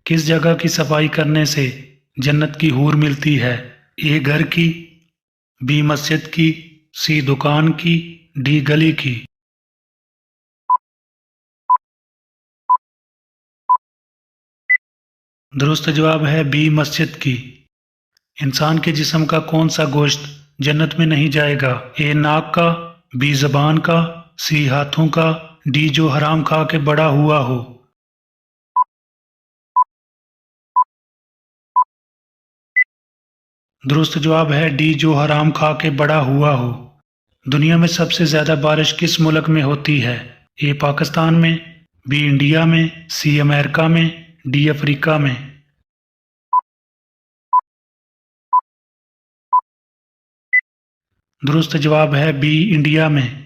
किस जगह की सफाई करने से जन्नत की हूर मिलती है? ए घर की, बी मस्जिद की, सी दुकान की, डी गली की। दुरुस्त जवाब है बी मस्जिद की। इंसान के जिस्म का कौन सा गोश्त जन्नत में नहीं जाएगा? ए नाक का, बी जबान का, सी हाथों का, डी जो हराम खा के बड़ा हुआ हो। दुरुस्त जवाब है डी जो हराम खा के बड़ा हुआ हो। दुनिया में सबसे ज्यादा बारिश किस मुल्क में होती है? ए पाकिस्तान में, बी इंडिया में, सी अमेरिका में, डी अफ्रीका में। दुरुस्त जवाब है बी इंडिया में।